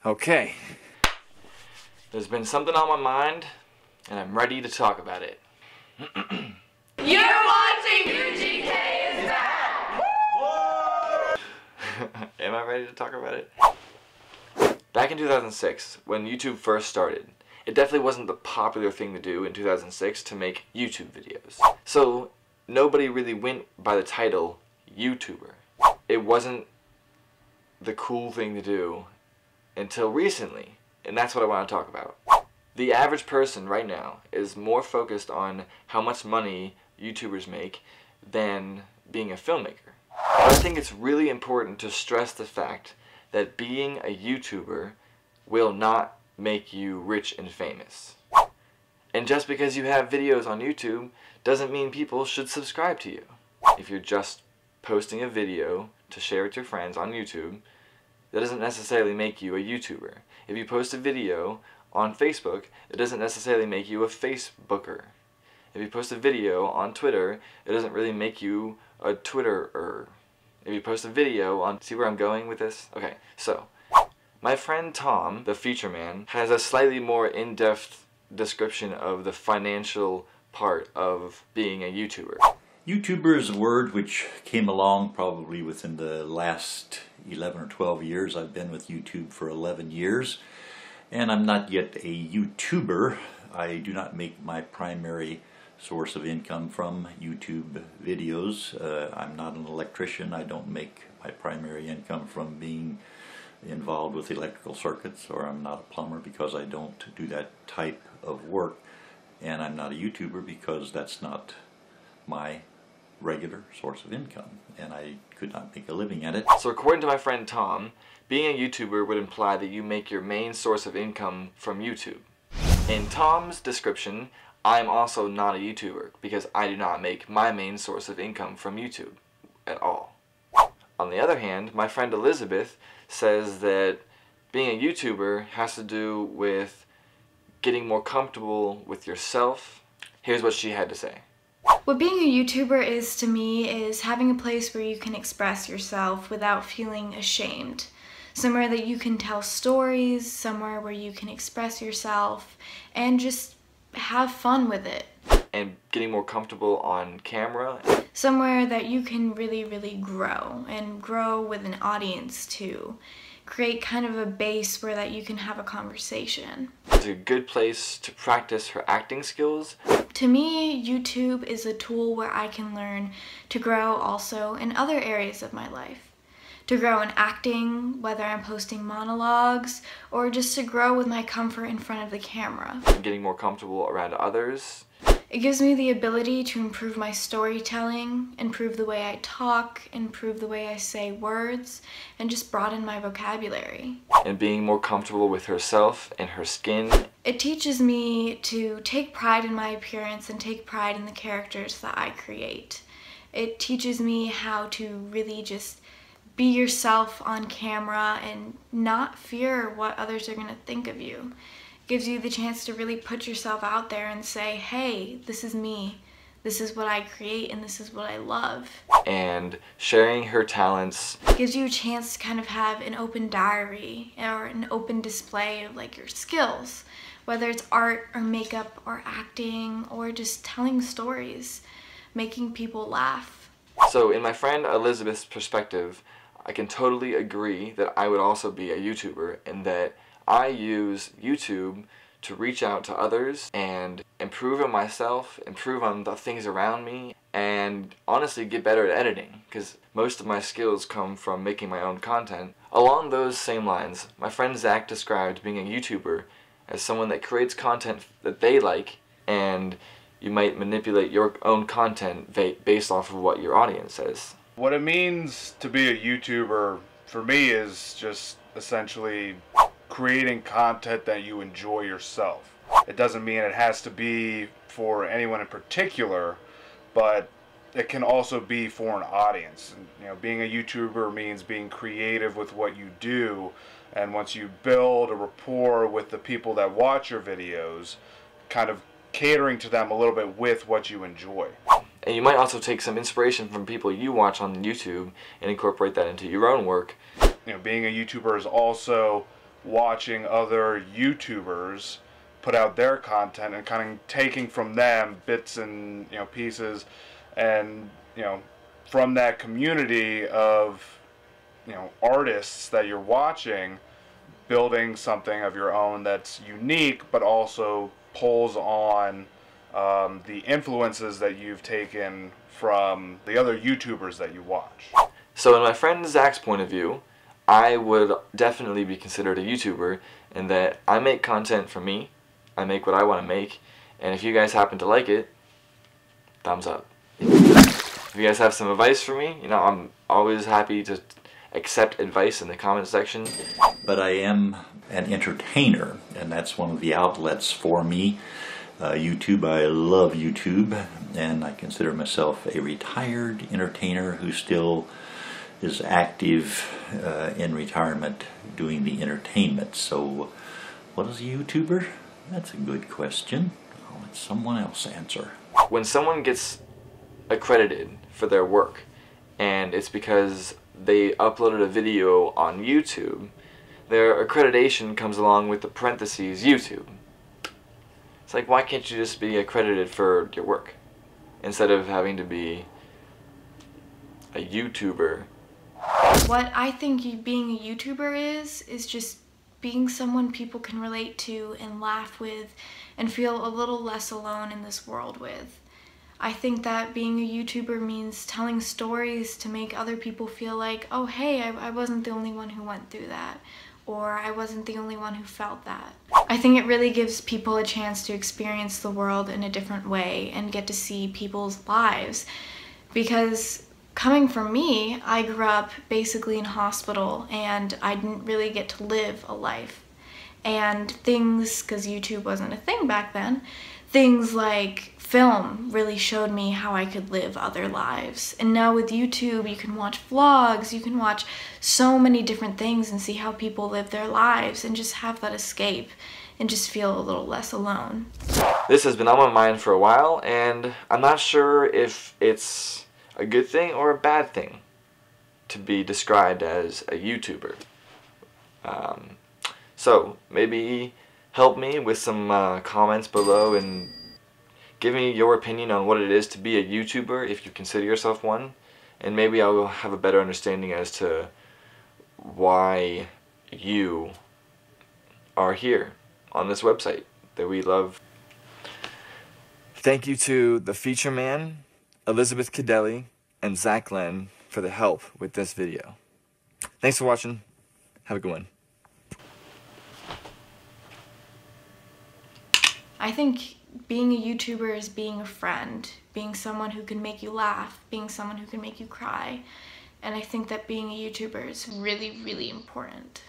Okay. There's been something on my mind, and I'm ready to talk about it. You're watching UGKisback! Am I ready to talk about it? Back in 2006, when YouTube first started, it definitely wasn't the popular thing to do in 2006 to make YouTube videos. So nobody really went by the title YouTuber. It wasn't the cool thing to do until recently, and that's what I want to talk about. The average person right now is more focused on how much money YouTubers make than being a filmmaker. But I think it's really important to stress the fact that being a YouTuber will not make you rich and famous. And just because you have videos on YouTube doesn't mean people should subscribe to you. If you're just posting a video to share with your friends on YouTube, that doesn't necessarily make you a YouTuber. If you post a video on Facebook, it doesn't necessarily make you a Facebooker. If you post a video on Twitter, it doesn't really make you a Twitterer. If you post a video on... See where I'm going with this? Okay, so my friend Tom, the feature man, has a slightly more in-depth description of the financial part of being a YouTuber. YouTuber is a word which came along probably within the last 11 or 12 years. I've been with YouTube for 11 years, and I'm not yet a YouTuber. I do not make my primary source of income from YouTube videos. I'm not an electrician. I don't make my primary income from being involved with electrical circuits, or I'm not a plumber because I don't do that type of work. And I'm not a YouTuber because that's not my regular source of income, and I could not make a living at it. So according to my friend Tom, being a YouTuber would imply that you make your main source of income from YouTube. In Tom's description, I'm also not a YouTuber because I do not make my main source of income from YouTube at all. On the other hand, my friend Elizabeth says that being a YouTuber has to do with getting more comfortable with yourself. Here's what she had to say. What being a YouTuber is to me is having a place where you can express yourself without feeling ashamed. Somewhere that you can tell stories, somewhere where you can express yourself and just have fun with it. And getting more comfortable on camera. Somewhere that you can really grow, and grow with an audience too. Create kind of a base where that you can have a conversation. It's a good place to practice her acting skills. To me, YouTube is a tool where I can learn to grow also in other areas of my life. To grow in acting, whether I'm posting monologues, or just to grow with my comfort in front of the camera. Getting more comfortable around others. It gives me the ability to improve my storytelling, improve the way I talk, improve the way I say words, and just broaden my vocabulary. And being more comfortable with herself and her skin. It teaches me to take pride in my appearance and take pride in the characters that I create. It teaches me how to really just be yourself on camera and not fear what others are going to think of you. It gives you the chance to really put yourself out there and say, hey, this is me, this is what I create, and this is what I love. And sharing her talents. It gives you a chance to kind of have an open diary or an open display of like your skills, whether it's art or makeup or acting or just telling stories, making people laugh. So in my friend Elizabeth's perspective, I can totally agree that I would also be a YouTuber, and that I use YouTube to reach out to others and improve on myself, improve on the things around me, and honestly get better at editing, because most of my skills come from making my own content. Along those same lines, my friend Zach described being a YouTuber as someone that creates content that they like, and you might manipulate your own content based off of what your audience says. What it means to be a YouTuber for me is just essentially creating content that you enjoy yourself. It doesn't mean it has to be for anyone in particular, but it can also be for an audience. And, you know, being a YouTuber means being creative with what you do, and once you build a rapport with the people that watch your videos, kind of catering to them a little bit with what you enjoy. And you might also take some inspiration from people you watch on YouTube and incorporate that into your own work. You know, being a YouTuber is also watching other YouTubers put out their content and kind of taking from them bits and pieces, and from that community of artists that you're watching, building something of your own that's unique, but also pulls on the influences that you've taken from the other YouTubers that you watch. So in my friend Zach's point of view, I would definitely be considered a YouTuber in that I make content for me, I make what I want to make, and if you guys happen to like it, thumbs up. If you guys have some advice for me, I'm always happy to accept advice in the comment section. But I am an entertainer, and that's one of the outlets for me. YouTube, I love YouTube, and I consider myself a retired entertainer who still is active in retirement doing the entertainment. So what is a YouTuber? That's a good question. I'll let someone else answer. When someone gets accredited for their work, and it's because they uploaded a video on YouTube, their accreditation comes along with the parentheses YouTube. It's like, why can't you just be accredited for your work instead of having to be a YouTuber? What I think being a YouTuber is just being someone people can relate to and laugh with and feel a little less alone in this world with. I think that being a YouTuber means telling stories to make other people feel like, oh hey, I wasn't the only one who went through that, or I wasn't the only one who felt that. I think it really gives people a chance to experience the world in a different way and get to see people's lives. Because coming from me, I grew up basically in hospital and I didn't really get to live a life. And things, because YouTube wasn't a thing back then, things like film really showed me how I could live other lives. And now with YouTube, you can watch vlogs, you can watch so many different things and see how people live their lives and just have that escape and just feel a little less alone. This has been on my mind for a while, and I'm not sure if it's a good thing or a bad thing to be described as a YouTuber. So maybe help me with some comments below and give me your opinion on what it is to be a YouTuber if you consider yourself one, and maybe I will have a better understanding as to why you are here on this website that we love. Thank you to the feature man, Elizabeth Cadelli, and Zach Glenn for the help with this video. Thanks for watching. Have a good one. I think being a YouTuber is being a friend, being someone who can make you laugh, being someone who can make you cry. And I think that being a YouTuber is really, really important.